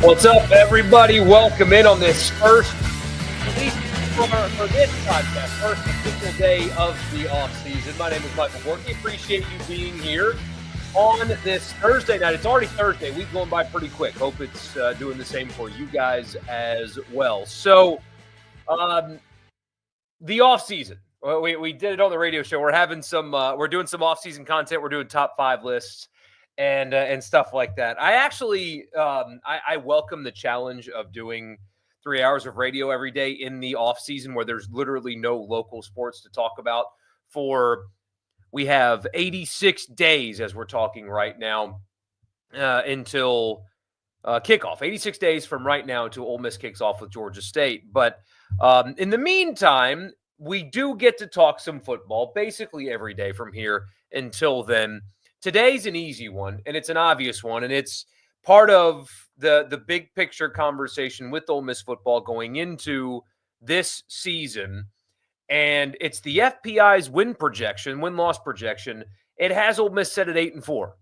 What's up, everybody? Welcome in on this first, at least for this podcast, first official day of the off-season. My name is Michael Borky. Appreciate you being here on this Thursday night. It's already Thursday. Week going by pretty quick. Hope it's doing the same for you guys as well. So, the off-season. We did it on the radio show. We're having some. We're doing some off-season content. We're doing top 5 lists and stuff like that. I actually I welcome the challenge of doing 3 hours of radio every day in the off season where there's literally no local sports to talk about. We have 86 days as we're talking right now until kickoff. 86 days from right now until Ole Miss kicks off with Georgia State. But in the meantime, we do get to talk some football basically every day from here until then. Today's an easy one, and it's an obvious one, and it's part of the big picture conversation with Ole Miss football going into this season, and it's the FPI's win-loss projection. It has Ole Miss set at 8-4.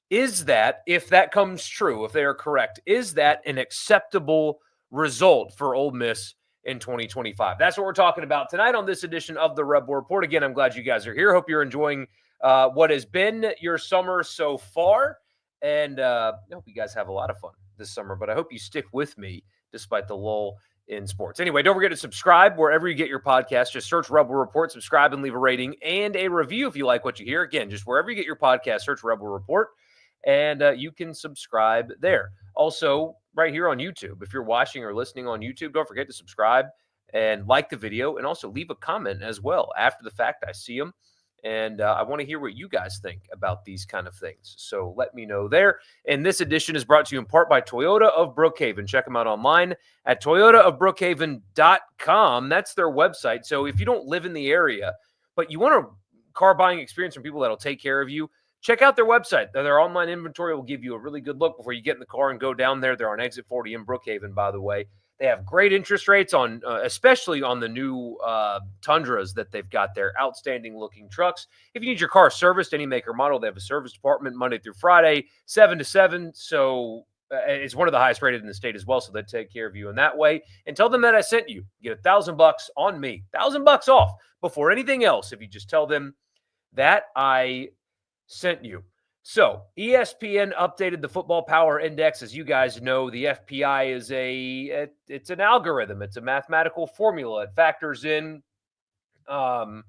Is that, if that comes true, if they are correct, is that an acceptable result for Ole Miss in 2025? That's what we're talking about tonight on this edition of the Rebel Report. Again, I'm glad you guys are here. Hope you're enjoying what has been your summer so far. And I hope you guys have a lot of fun this summer, but I hope you stick with me despite the lull in sports. Anyway, don't forget to subscribe wherever you get your podcast. Just search Rebel Report, subscribe, and leave a rating and a review if you like what you hear. Again, just wherever you get your podcast, search Rebel Report, and you can subscribe there. Also, right here on YouTube, if you're watching or listening on YouTube, don't forget to subscribe and like the video, and also leave a comment as well. After the fact, I see them. And I want to hear what you guys think about these kind of things. So let me know there. And this edition is brought to you in part by Toyota of Brookhaven. Check them out online at toyotaofbrookhaven.com. That's their website. So if you don't live in the area, but you want a car buying experience from people that'll take care of you, check out their website. Their online inventory will give you a really good look before you get in the car and go down there. They're on Exit 40 in Brookhaven, by the way. They have great interest rates on, especially on the new Tundras that they've got there. Outstanding looking trucks. If you need your car serviced, any make or model, they have a service department Monday through Friday, 7 to 7. So it's one of the highest rated in the state as well. So they take care of you in that way. And tell them that I sent you. Get $1,000 on me, $1,000 off before anything else. If you just tell them that I sent you. So, ESPN updated the Football Power Index. As you guys know, the FPI is it's an algorithm. It's a mathematical formula. It factors in all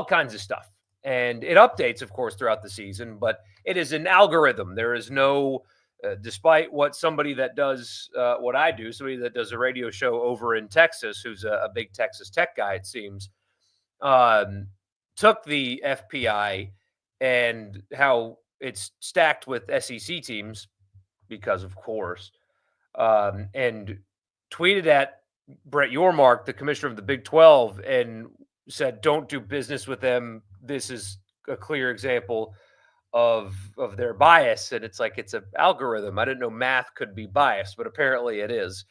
kinds of stuff. And it updates, of course, throughout the season, but it is an algorithm. There is no, despite what somebody that does what I do, somebody that does a radio show over in Texas, who's a big Texas tech guy, it seems, took the FPI and how it's stacked with SEC teams because, of course, and tweeted at Brett Yormark, the commissioner of the Big 12, and said, don't do business with them. This is a clear example of their bias. And it's like, it's an algorithm. I didn't know math could be biased, but apparently it is.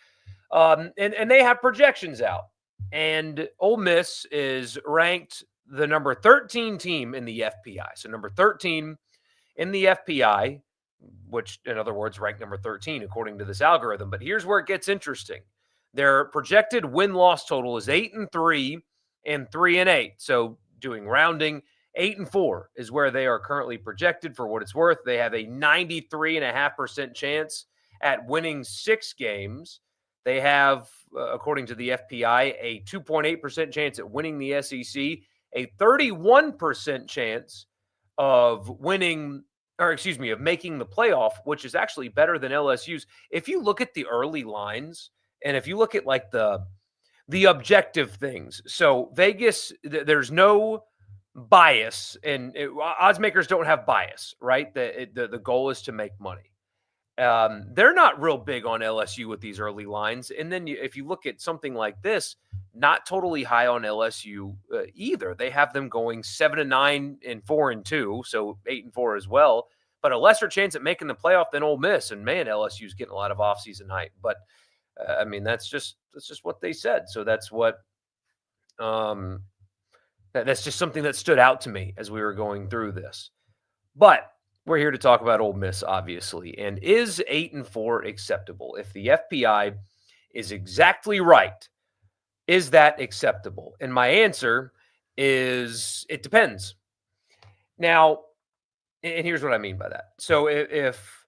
And they have projections out. And Ole Miss is ranked the number 13 team in the FPI. So number 13 in the FPI, which in other words, ranked number 13 according to this algorithm. But here's where it gets interesting. Their projected win-loss total is 8-3 and 3-8. So doing rounding, 8-4 is where they are currently projected. For what it's worth, they have a 93.5% chance at winning 6 games. They have, according to the FPI, a 2.8% chance at winning the SEC, a 31% chance of winning, of making the playoff, which is actually better than LSU's. If you look at the early lines, and if you look at like the objective things, so Vegas, there's no bias, and odds makers don't have bias, right? The goal is to make money. They're not real big on LSU with these early lines. And then if you look at something like this, not totally high on LSU either. They have them going 7-9 and 4-2, so 8-4 as well, but a lesser chance at making the playoff than Ole Miss. And man, LSU's getting a lot of offseason hype. But I mean, that's just what they said. So that's what that's just something that stood out to me as we were going through this. But We're here to talk about Ole Miss, obviously. And is 8-4 acceptable? If the FPI is exactly right, is that acceptable? And my answer is it depends. Now, and here's what I mean by that. So if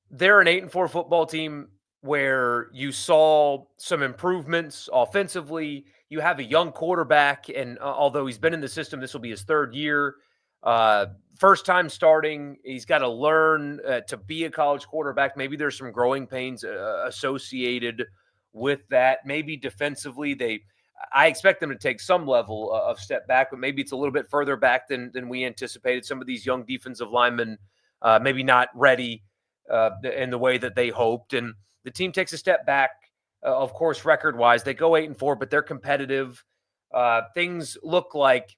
they're an 8-4 football team where you saw some improvements offensively. You have a young quarterback, and although he's been in the system, this will be his third year. Uh, First time starting, he's got to learn to be a college quarterback. Maybe there's some growing pains associated with that. Maybe defensively, I expect them to take some level of step back, but maybe it's a little bit further back than we anticipated. Some of these young defensive linemen maybe not ready in the way that they hoped. And the team takes a step back, of course, record wise. They go 8-4, but they're competitive. Things look like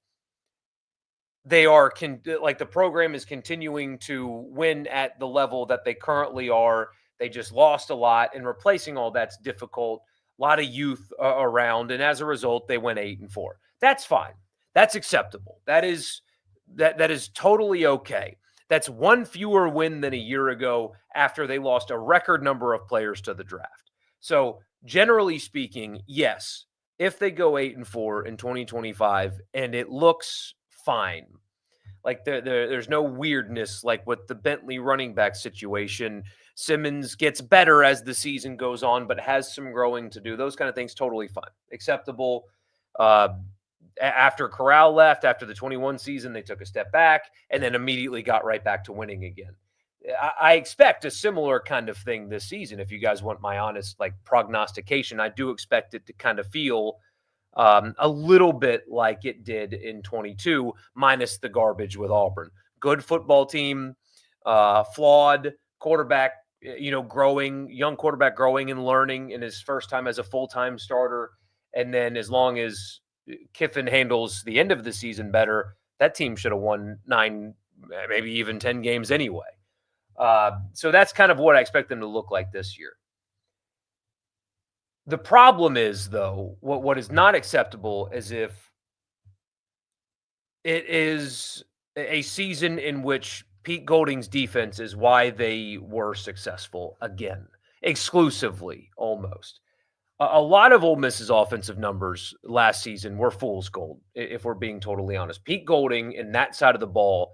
they are like the program is continuing to win at the level that they currently are. They just lost a lot, and replacing all that's difficult. A lot of youth around, and as a result, they went 8-4. That's fine. That's acceptable. That is totally okay. That's one fewer win than a year ago after they lost a record number of players to the draft. So, generally speaking, yes, if they go 8-4 in 2025 and it looks fine, like there's no weirdness like with the Bentley running back situation. Simmons gets better as the season goes on, but has some growing to do. Those kind of things, totally fine, acceptable. After Corral left, after the 21 season, they took a step back and then immediately got right back to winning again. I expect a similar kind of thing this season. If you guys want my honest prognostication, I do expect it to kind of feel a little bit like it did in 22, minus the garbage with Auburn. Good football team, flawed quarterback, young quarterback growing and learning in his first time as a full-time starter. And then as long as Kiffin handles the end of the season better, that team should have won 9, maybe even 10 games anyway. So that's kind of what I expect them to look like this year. The problem is, though, what is not acceptable is if it is a season in which Pete Golding's defense is why they were successful again, exclusively almost. A lot of Ole Miss's offensive numbers last season were fool's gold, if we're being totally honest. Pete Golding in that side of the ball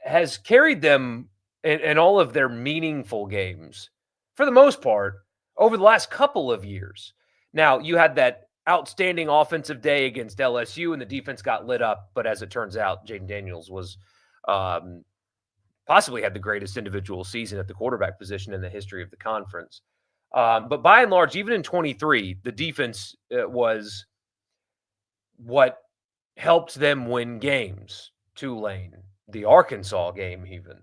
has carried them in all of their meaningful games, for the most part, over the last couple of years. Now, you had that outstanding offensive day against LSU, and the defense got lit up. But as it turns out, Jaden Daniels was possibly had the greatest individual season at the quarterback position in the history of the conference. But by and large, even in 23, the defense was what helped them win games. Tulane, the Arkansas game even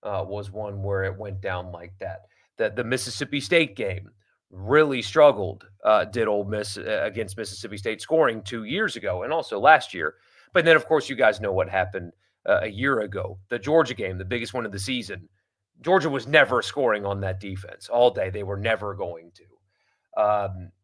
was one where it went down like that. The Mississippi State game really struggled, did Ole Miss against Mississippi State, scoring 2 years ago and also last year. But then, of course, you guys know what happened a year ago. The Georgia game, the biggest one of the season. Georgia was never scoring on that defense all day. They were never going to.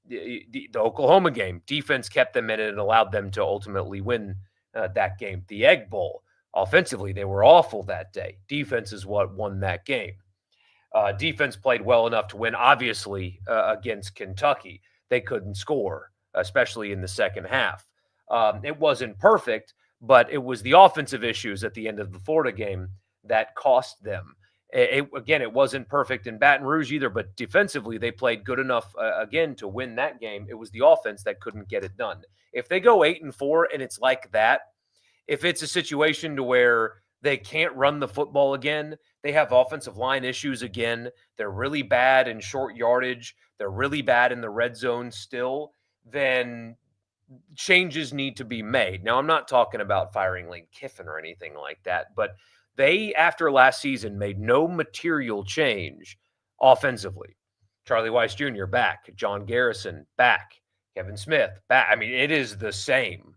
The Oklahoma game, defense kept them in it and allowed them to ultimately win that game. The Egg Bowl, offensively, they were awful that day. Defense is what won that game. Defense played well enough to win, obviously, against Kentucky. They couldn't score, especially in the second half. It wasn't perfect, but it was the offensive issues at the end of the Florida game that cost them. Again, it wasn't perfect in Baton Rouge either, but defensively, they played good enough, again, to win that game. It was the offense that couldn't get it done. If they go 8-4 and it's like that, if it's a situation to where they can't run the football again, they have offensive line issues again, they're really bad in short yardage, they're really bad in the red zone still, then changes need to be made. Now, I'm not talking about firing Lane Kiffin or anything like that, but they, after last season, made no material change offensively. Charlie Weiss Jr. back, John Garrison back, Kevin Smith back. I mean, it is the same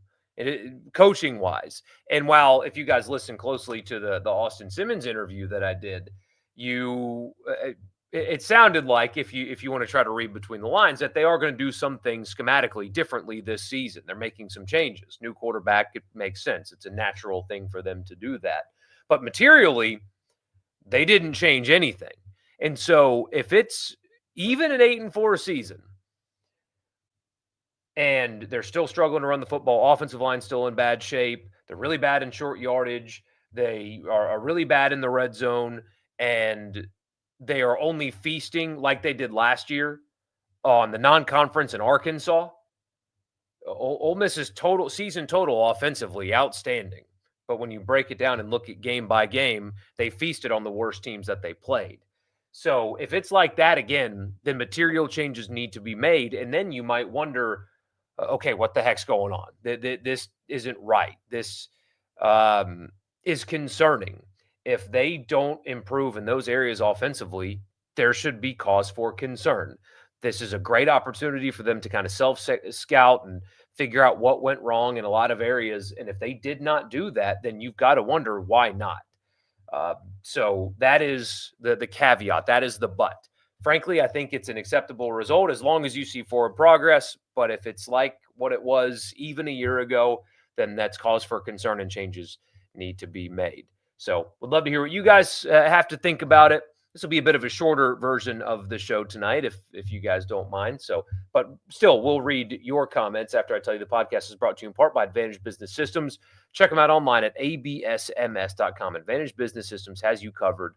coaching-wise. And while, if you guys listen closely to the Austin Simmons interview that I did, it sounded like, if you want to try to read between the lines, that they are going to do some things schematically differently this season. They're making some changes. New quarterback, it makes sense. It's a natural thing for them to do that. But materially, they didn't change anything. And so if it's even an 8-4 season and they're still struggling to run the football, offensive line still in bad shape, they're really bad in short yardage, they are really bad in the red zone, and they are only feasting like they did last year on the non-conference in Arkansas. Ole Miss's total season total offensively outstanding, but when you break it down and look at game by game, they feasted on the worst teams that they played. So if it's like that again, then material changes need to be made, and then you might wonder, okay, what the heck's going on? This isn't right. This is concerning. If they don't improve in those areas offensively, there should be cause for concern. This is a great opportunity for them to kind of self-scout and figure out what went wrong in a lot of areas. And if they did not do that, then you've got to wonder why not. So that is the caveat. That is the but. Frankly, I think it's an acceptable result as long as you see forward progress. But if it's like what it was even a year ago, then that's cause for concern and changes need to be made. So would love to hear what you guys have to think about it. This will be a bit of a shorter version of the show tonight, if you guys don't mind. So, but still, we'll read your comments after I tell you the podcast is brought to you in part by Advantage Business Systems. Check them out online at absms.com. Advantage Business Systems has you covered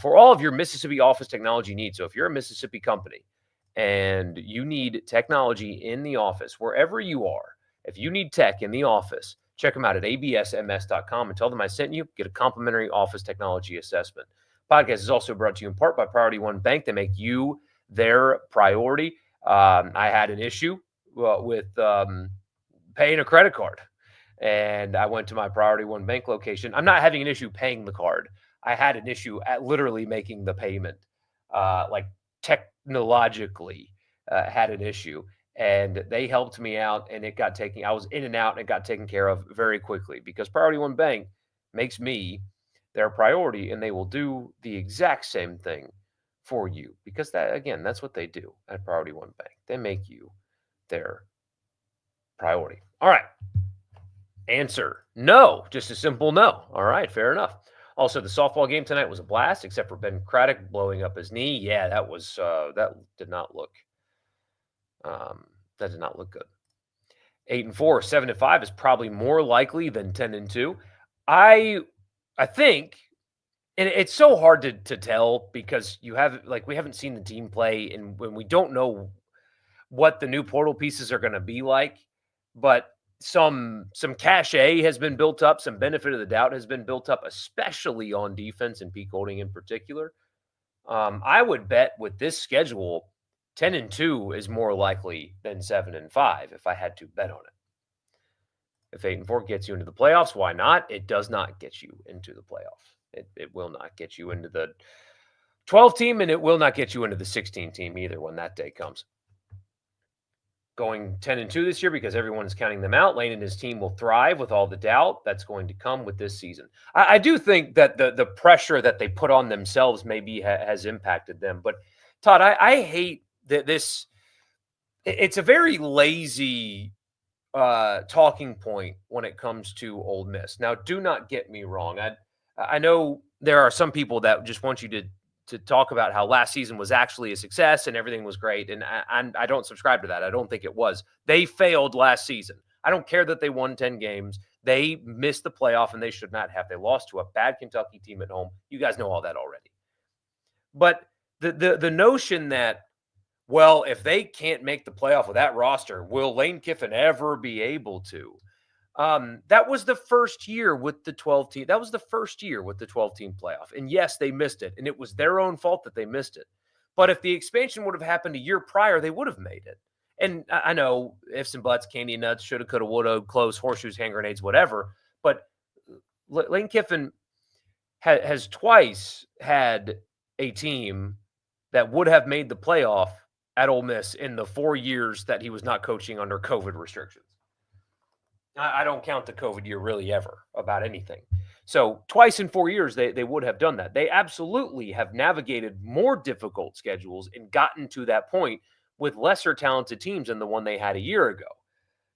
for all of your Mississippi office technology needs. So if you're a Mississippi company and you need technology in the office, wherever you are, if you need tech in the office, check them out at absms.com and tell them I sent you. Get a complimentary office technology assessment. Podcast is also brought to you in part by Priority One Bank. They make you their priority. I had an issue with paying a credit card, and I went to my Priority One Bank location. I'm not having an issue paying the card. I had an issue at literally making the payment, like technologically had an issue, and they helped me out, and it got taken. I was in and out, and it got taken care of very quickly because Priority One Bank makes me their priority, and they will do the exact same thing for you because that, again, that's what they do at Priority One Bank. They make you their priority. All right. Answer: no. Just a simple no. All right, fair enough. Also, the softball game tonight was a blast, except for Ben Craddock blowing up his knee. Yeah, that was that did not look good. 8-4, 7-5 is probably more likely than 10-2. I think, and it's so hard to tell because we haven't seen the team play, and when we don't know what the new portal pieces are going to be like, but some cachet has been built up, some benefit of the doubt has been built up, especially on defense and Pete Golding in particular. I would bet with this schedule, 10-2 is more likely than 7-5 if I had to bet on it. If 8-4 gets you into the playoffs, why not? It does not get you into the playoffs. It will not get you into the 12 team, and it will not get you into the 16 team either when that day comes. Going 10-2 this year because everyone is counting them out. Lane and his team will thrive with all the doubt that's going to come with this season. I do think that the pressure that they put on themselves maybe has impacted them. But Todd, I hate that this. It's a very lazy talking point when it comes to Ole Miss. Now, do not get me wrong. I know there are some people that just want you to talk about how last season was actually a success and everything was great, and I don't subscribe to that. I don't think it was. They failed last season. I don't care that they won 10 games. They missed the playoff, and they should not have. They lost to a bad Kentucky team at home. You guys know all that already. But the notion that, well, if they can't make the playoff with that roster, will Lane Kiffin ever be able to? That was the first year with the 12 team. That was the first year with the 12-team playoff. And yes, they missed it. And it was their own fault that they missed it. But if the expansion would have happened a year prior, they would have made it. And I know ifs and buts, candy nuts, shoulda, coulda, woulda, close, horseshoes, hand grenades, whatever. But Lane Kiffin has twice had a team that would have made the playoff at Ole Miss in the 4 years that he was not coaching under COVID restrictions. I don't count the COVID year really ever about anything. So twice in 4 years, they would have done that. They absolutely have navigated more difficult schedules and gotten to that point with lesser talented teams than the one they had a year ago.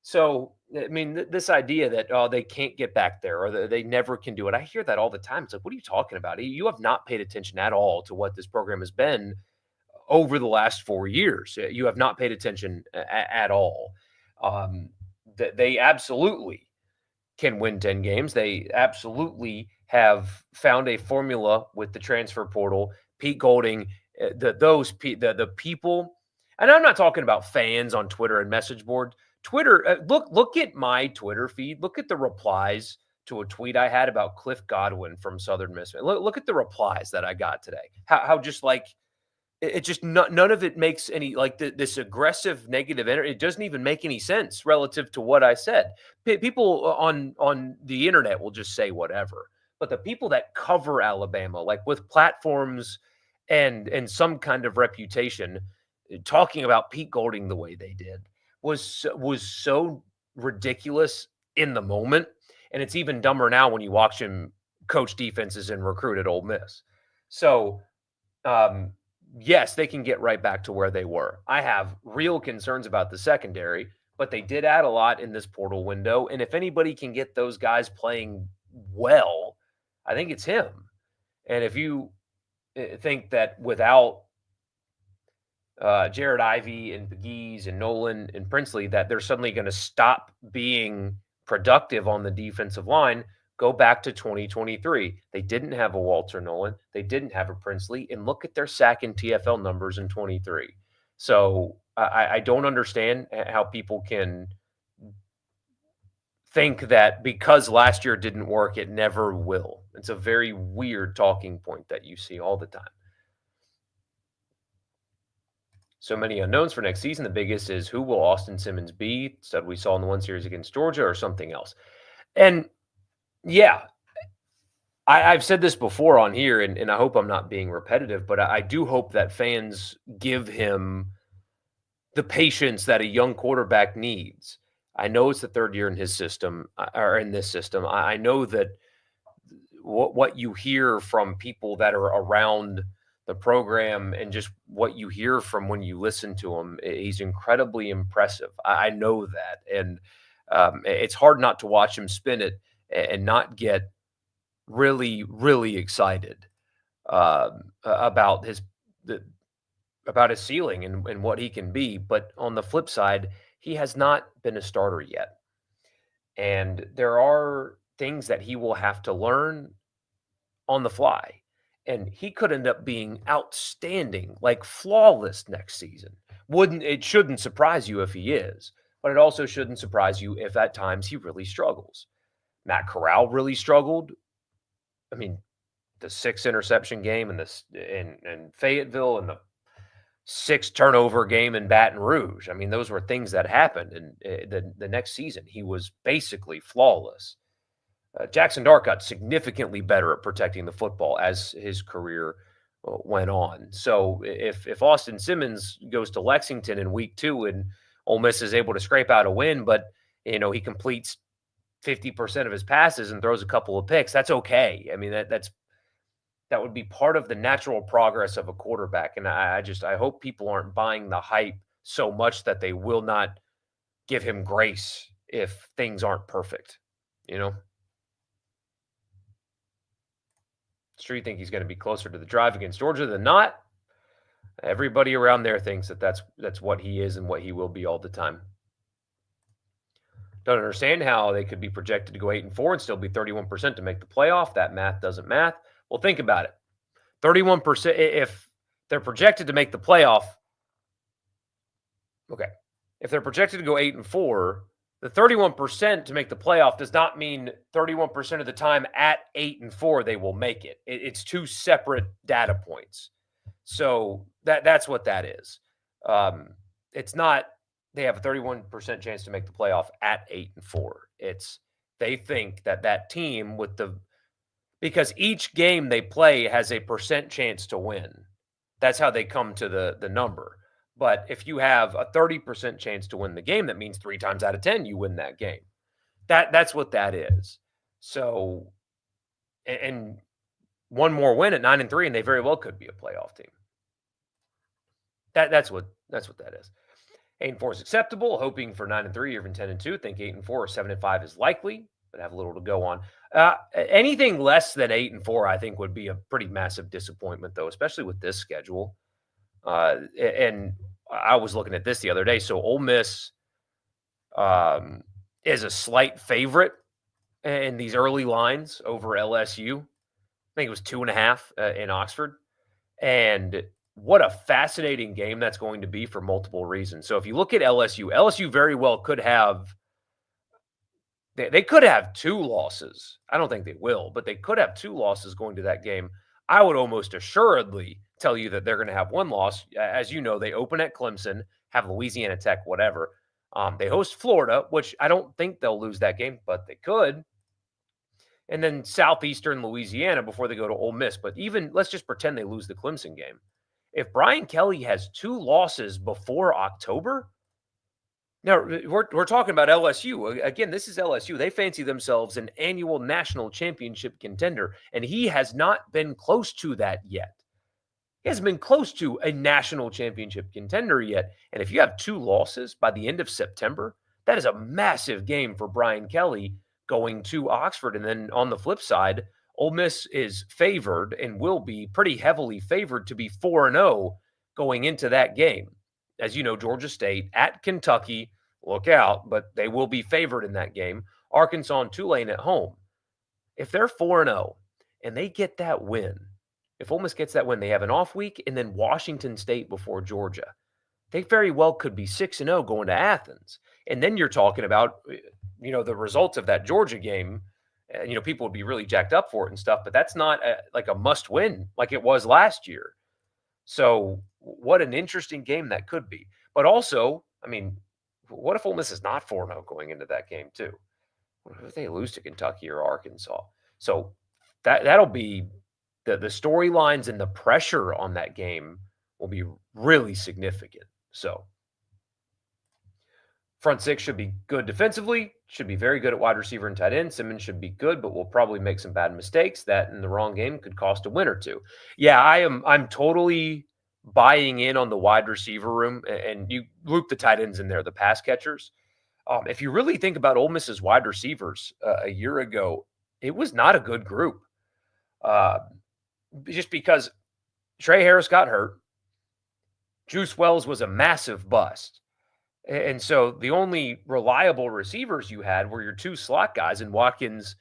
So, I mean, this idea that, oh, they can't get back there or they never can do it. I hear that all the time. It's like, what are you talking about? You have not paid attention at all to what this program has been over the last 4 years. You have not paid attention at all. Um, they absolutely can win 10 games. They absolutely have found a formula with the transfer portal. Pete Golding, the people, and I'm not talking about fans on Twitter and message board. Twitter, look at my Twitter feed. Look at the replies to a tweet I had about Cliff Godwin from Southern Miss. Look at the replies that I got today. How just like it just none of it makes any like this aggressive negative energy. It doesn't even make any sense relative to what I said. People on the internet will just say whatever, but the people that cover Alabama, like with platforms and some kind of reputation, talking about Pete Golding the way they did was so ridiculous in the moment, and it's even dumber now when you watch him coach defenses and recruit at Ole Miss. So um, yes, they can get right back to where they were. I have real concerns about the secondary, but they did add a lot in this portal window. And if anybody can get those guys playing well, I think it's him. And if you think that without Jared Ivey and Pegues and Nolan and Princely, that they're suddenly going to stop being productive on the defensive line, go back to 2023. They didn't have a Walter Nolan. They didn't have a Princely. And look at their sack and TFL numbers in 23. So I don't understand how people can think that because last year didn't work, it never will. It's a very weird talking point that you see all the time. So many unknowns for next season. The biggest is who will Austin Simmons be? Said we saw in the one series against Georgia or something else. And yeah, I've said this before on here, and I hope I'm not being repetitive, but I do hope that fans give him the patience that a young quarterback needs. I know it's the third year in his system or in this system. I know that what you hear from people that are around the program and just what you hear from when you listen to him, he's incredibly impressive. I know that, and it's hard not to watch him spin it and not get really, really excited about about his ceiling and what he can be. But on the flip side, he has not been a starter yet, and there are things that he will have to learn on the fly. And he could end up being outstanding, like flawless next season. It shouldn't surprise you if he is, but it also shouldn't surprise you if at times he really struggles. Matt Corral really struggled. I mean, the 6 interception game in Fayetteville and the 6 turnover game in Baton Rouge. I mean, those were things that happened. And the next season, he was basically flawless. Jackson Dart got significantly better at protecting the football as his career went on. So if Austin Simmons goes to Lexington in week 2 and Ole Miss is able to scrape out a win, but he completes 50% of his passes and throws a couple of picks, that's okay. I mean, that would be part of the natural progress of a quarterback. And I hope people aren't buying the hype so much that they will not give him grace if things aren't perfect, you know? Sure, you think he's going to be closer to the drive against Georgia than not? Everybody around there thinks that that's what he is and what he will be all the time. Don't understand how they could be projected to go 8-4 and still be 31% to make the playoff. That math doesn't math. Well, think about it. 31%, if they're projected to make the playoff, okay. If they're projected to go 8-4, the 31% to make the playoff does not mean 31% of the time at 8-4 they will make it. It's 2 separate data points. So that's what that is. It's not they have a 31% chance to make the playoff at 8-4. It's they think that team because each game they play has a percent chance to win. That's how they come to the number. But if you have a 30% chance to win the game, that means 3 times out of 10 you win that game. That's what that is. So, and one more win at 9-3, and they very well could be a playoff team. That's what that is. 8-4 is acceptable. Hoping for 9-3 or even 10-2. Think 8-4 or 7-5 is likely, but have a little to go on. Anything less than 8-4, I think, would be a pretty massive disappointment, though, especially with this schedule. And I was looking at this the other day. So Ole Miss is a slight favorite in these early lines over LSU. I think it was 2.5 in Oxford. And what a fascinating game that's going to be for multiple reasons. So if you look at LSU very well could have they could have 2 losses. I don't think they will, but they could have 2 losses going to that game. I would almost assuredly tell you that they're going to have 1 loss. As you know, they open at Clemson, have Louisiana Tech, whatever. They host Florida, which I don't think they'll lose that game, but they could. And then Southeastern Louisiana before they go to Ole Miss. But even let's just pretend they lose the Clemson game. If Brian Kelly has 2 losses before October, now we're talking about LSU. Again, this is LSU. They fancy themselves an annual national championship contender, and he has not been close to that yet. He hasn't been close to a national championship contender yet. And if you have 2 losses by the end of September, that is a massive game for Brian Kelly going to Oxford. And then on the flip side, Ole Miss is favored and will be pretty heavily favored to be 4-0 going into that game. As you know, Georgia State at Kentucky, look out, but they will be favored in that game. Arkansas and Tulane at home. If they're 4-0 and they get that win, if Ole Miss gets that win, they have an off week and then Washington State before Georgia. They very well could be 6-0 going to Athens. And then you're talking about, the results of that Georgia game. People would be really jacked up for it and stuff, but that's not like a must win like it was last year. So what an interesting game that could be. But also, what if Ole Miss is not 4-0 going into that game too? What if they lose to Kentucky or Arkansas? So that'll be the storylines and the pressure on that game will be really significant. So front 6 should be good defensively, should be very good at wide receiver and tight end. Simmons should be good, but will probably make some bad mistakes. That in the wrong game could cost a win or two. Yeah, I'm totally buying in on the wide receiver room, and you loop the tight ends in there, the pass catchers. If you really think about Ole Miss's wide receivers a year ago, it was not a good group. Just because Trey Harris got hurt. Juice Wells was a massive bust. And so the only reliable receivers you had were your 2 slot guys in Watkins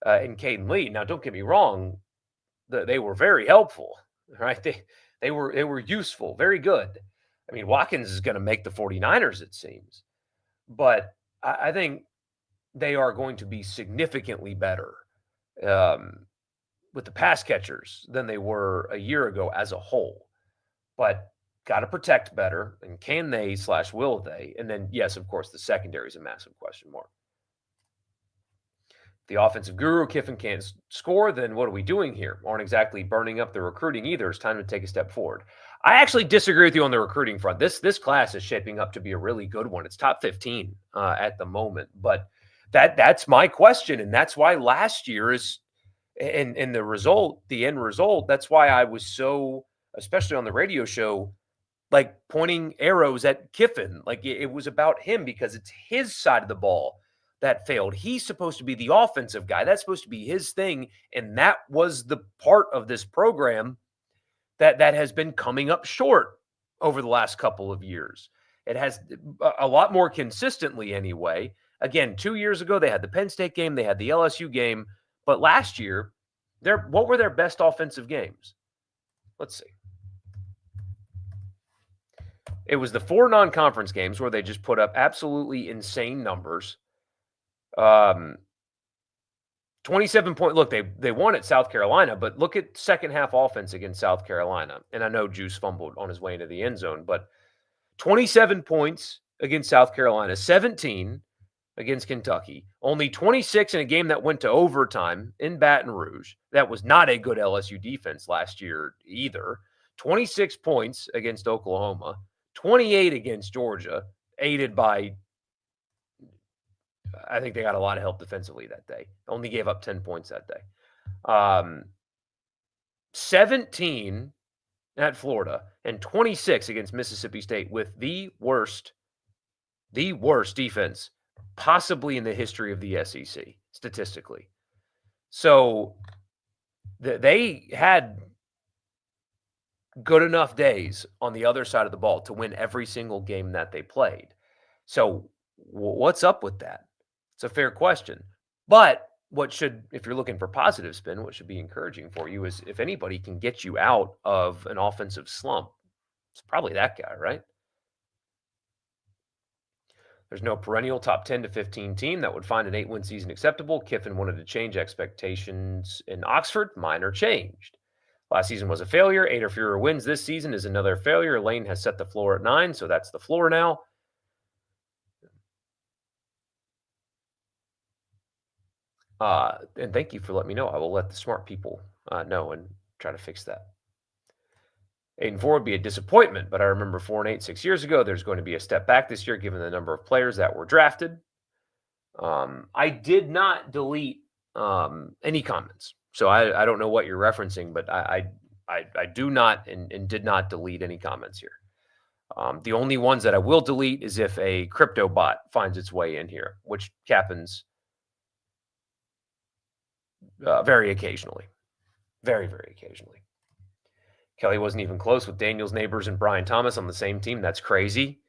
and Caden Lee. Now, don't get me wrong. They were very helpful, right? They were useful, very good. Watkins is going to make the 49ers, it seems. But I think they are going to be significantly better with the pass catchers than they were a year ago as a whole. But got to protect better. And can they / will they? And then, yes, of course, the secondary is a massive question mark. If the offensive guru Kiffin can't score, then what are we doing here? Aren't exactly burning up the recruiting either. It's time to take a step forward. I actually disagree with you on the recruiting front. This class is shaping up to be a really good one. It's top 15 at the moment. But that's my question. And that's why last year is and the end result, that's why I was so, especially on the radio show, like pointing arrows at Kiffin. Like it was about him because it's his side of the ball that failed. He's supposed to be the offensive guy. That's supposed to be his thing. And that was the part of this program that has been coming up short over the last couple of years. It has a lot more consistently anyway. Again, 2 years ago, they had the Penn State game, they had the LSU game. But last year, what were their best offensive games? Let's see. It was the 4 non-conference games where they just put up absolutely insane numbers. 27 point. Look, they won at South Carolina, but look at second half offense against South Carolina. And I know Juice fumbled on his way into the end zone, but 27 points against South Carolina, 17 against Kentucky, only 26 in a game that went to overtime in Baton Rouge. That was not a good LSU defense last year either. 26 points against Oklahoma, 28 against Georgia, aided by, I think they got a lot of help defensively that day. Only gave up 10 points that day. 17 at Florida and 26 against Mississippi State with the worst The worst defense possibly in the history of the SEC, statistically. So they had good enough days on the other side of the ball to win every single game that they played. So what's up with that? It's a fair question. But what should, if you're looking for positive spin, what should be encouraging for you is if anybody can get you out of an offensive slump, it's probably that guy, right? There's no perennial top 10 to 15 team that would find an 8-win season acceptable. Kiffin wanted to change expectations in Oxford. Mine are changed. Last season was a failure. 8 or fewer wins this season is another failure. Lane has set the floor at 9, so that's the floor now. And thank you for letting me know. I will let the smart people know and try to fix that. 8-4 would be a disappointment, but I remember 4-8 6 years ago. There's going to be a step back this year given the number of players that were drafted. I did not delete any comments, so I don't know what you're referencing, but I do not and did not delete any comments here. The only ones that I will delete is if a crypto bot finds its way in here, which happens very occasionally. Very, very occasionally. Kelly wasn't even close with Daniels Neighbors and Brian Thomas on the same team. That's crazy.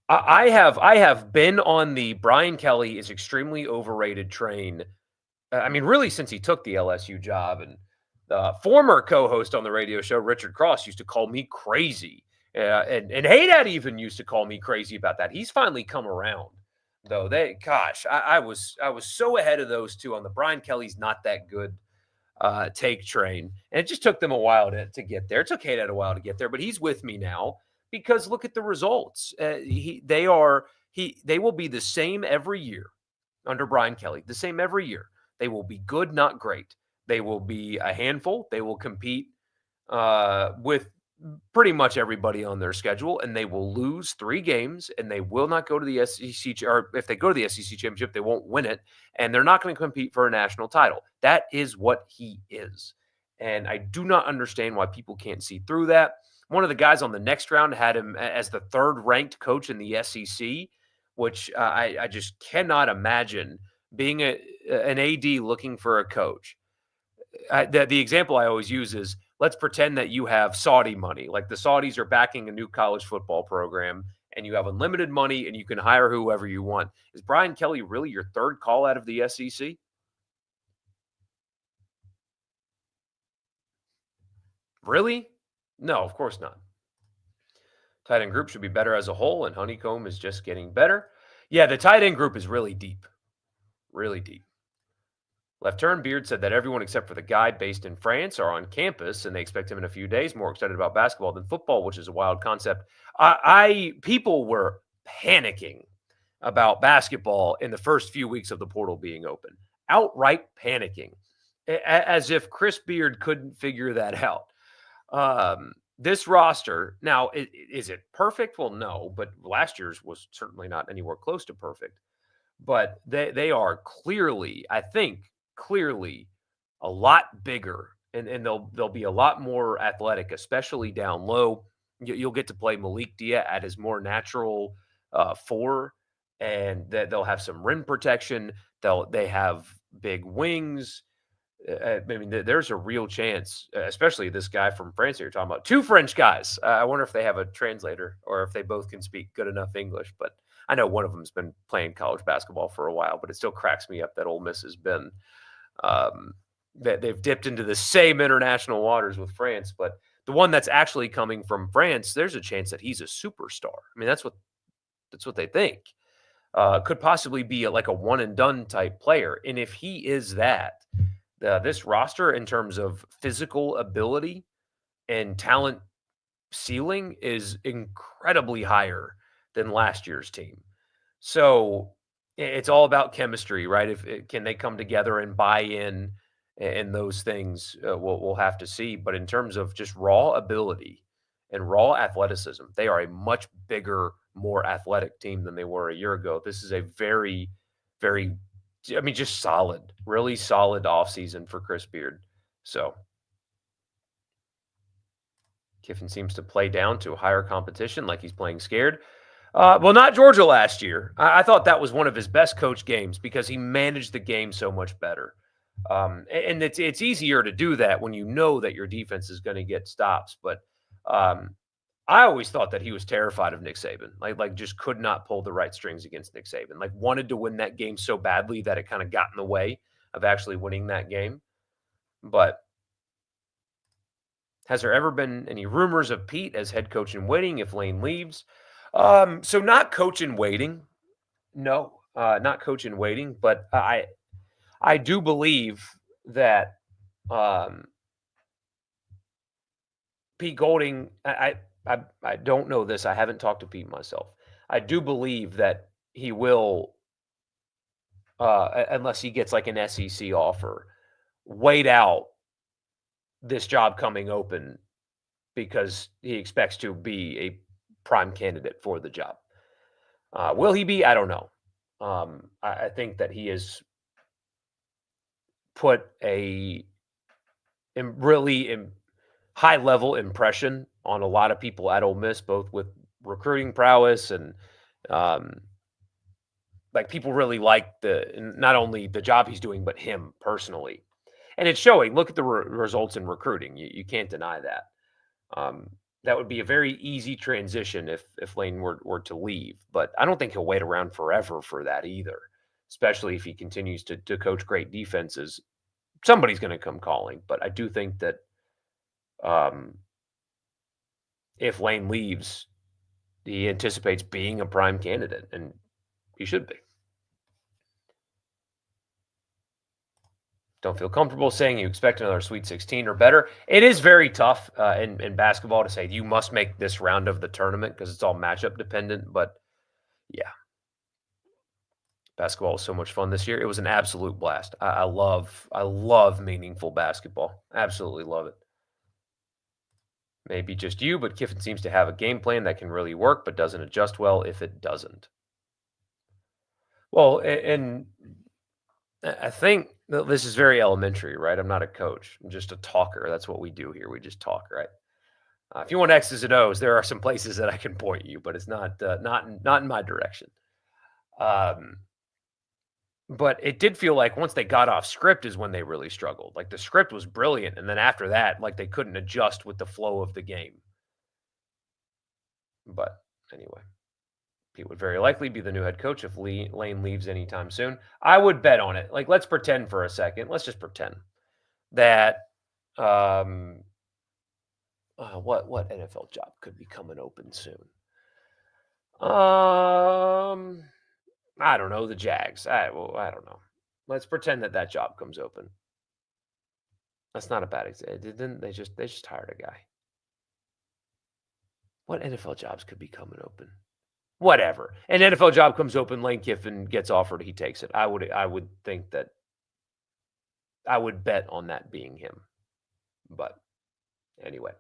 I have been on the Brian Kelly is extremely overrated train. I mean, really, since he took the LSU job, and former co-host on the radio show, Richard Cross, used to call me crazy. And Hey Dad even used to call me crazy about that. He's finally come around, though. I was so ahead of those two on the Brian Kelly's not that good take train, and it just took them a while to get there. It took Hey Dad a while to get there, but he's with me now because look at the results. They will be the same every year under Brian Kelly. The same every year. They will be good, not great. They will be a handful. They will compete with pretty much everybody on their schedule, and they will lose 3 games, and they will not go to the SEC, or if they go to the SEC championship, they won't win it, and they're not going to compete for a national title. That is what he is, and I do not understand why people can't see through that. One of the guys on the next round had him as the 3rd ranked coach in the SEC, which I just cannot imagine being an AD looking for a coach. The example I always use is, let's pretend that you have Saudi money. Like the Saudis are backing a new college football program and you have unlimited money and you can hire whoever you want. Is Brian Kelly really your 3rd call out of the SEC? Really? No, of course not. Tight end group should be better as a whole, and Honeycomb is just getting better. Yeah, the tight end group is really deep. Really deep. Left Turn Beard said that everyone except for the guy based in France are on campus, and they expect him in a few days. More excited about basketball than football, which is a wild concept. People were panicking about basketball in the first few weeks of the portal being open, outright panicking, as if Chris Beard couldn't figure that out. This roster now, is it perfect? Well, no, but last year's was certainly not anywhere close to perfect. But they are clearly, I think, clearly a lot bigger, and they'll be a lot more athletic, especially down low. You'll get to play Malik Dia at his more natural 4, and they'll have some rim protection. They have big wings. I mean, there's a real chance, especially this guy from France that you're talking about. 2 French guys. I wonder if they have a translator or if they both can speak good enough English. But I know one of them's been playing college basketball for a while, but it still cracks me up that Ole Miss has been that they've dipped into the same international waters with France. But the one that's actually coming from France, there's a chance that he's a superstar. I mean, that's what they think. Could possibly be like a one and done type player, and if he is that. This roster, in terms of physical ability and talent ceiling, is incredibly higher than last year's team. So it's all about chemistry, right? Can they come together and buy in, and those things we'll have to see. But in terms of just raw ability and raw athleticism, they are a much bigger, more athletic team than they were a year ago. This is a very, very, I mean, just solid, really solid offseason for Chris Beard. So Kiffin seems to play down to higher competition like he's playing scared. Well, not Georgia last year. I thought that was one of his best coach games because he managed the game so much better. And it's easier to do that when you know that your defense is going to get stops. But um, I always thought that he was terrified of Nick Saban. Like just could not pull the right strings against Nick Saban. Like wanted to win that game so badly that it kind of got in the way of actually winning that game. But has there ever been any rumors of Pete as head coach in waiting if Lane leaves? So not coach in waiting. No, not coach in waiting, but I do believe that um, Pete Golding. I don't know this. I haven't talked to Pete myself. I do believe that he will, unless he gets like an SEC offer, wait out this job coming open because he expects to be a prime candidate for the job. Will he be? I don't know. I think that he has put a really high level impression on a lot of people at Ole Miss, both with recruiting prowess and like people really like not only the job he's doing, but him personally. And it's showing. Look at the results in recruiting. You can't deny that. That would be a very easy transition if Lane were to leave. But I don't think he'll wait around forever for that either, especially if he continues to coach great defenses. Somebody's going to come calling. But I do think that if Lane leaves, he anticipates being a prime candidate, and he should be. Don't feel comfortable saying you expect another Sweet 16 or better. It is very tough in basketball to say you must make this round of the tournament because it's all matchup dependent. But yeah, basketball was so much fun this year. It was an absolute blast. I love meaningful basketball. Absolutely love it. Maybe just you, but Kiffin seems to have a game plan that can really work, but doesn't adjust well if it doesn't. Well, and I think this is very elementary, right? I'm not a coach. I'm just a talker. That's what we do here. We just talk, right? If you want X's and O's, there are some places that I can point you, but it's not in my direction. But it did feel like once they got off script is when they really struggled. Like the script was brilliant, and then after that, like they couldn't adjust with the flow of the game. But anyway, Pete would very likely be the new head coach if Lane leaves anytime soon. I would bet on it. Like, let's pretend for a second. Let's just pretend that what NFL job could be coming open soon? I don't know, the Jags. I don't know. Let's pretend that job comes open. That's not a bad example. Didn't they just hired a guy? What NFL jobs could be coming open? Whatever. An NFL job comes open, Lane Kiffin gets offered, he takes it. I would think that I would bet on that being him. But anyway.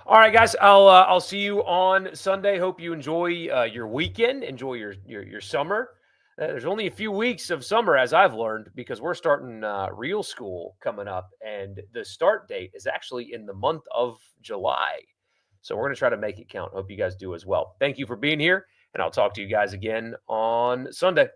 All right, guys. I'll see you on Sunday. Hope you enjoy your weekend. Enjoy your summer. There's only a few weeks of summer, as I've learned, because we're starting real school coming up, and the start date is actually in the month of July. So we're going to try to make it count. Hope you guys do as well. Thank you for being here, and I'll talk to you guys again on Sunday.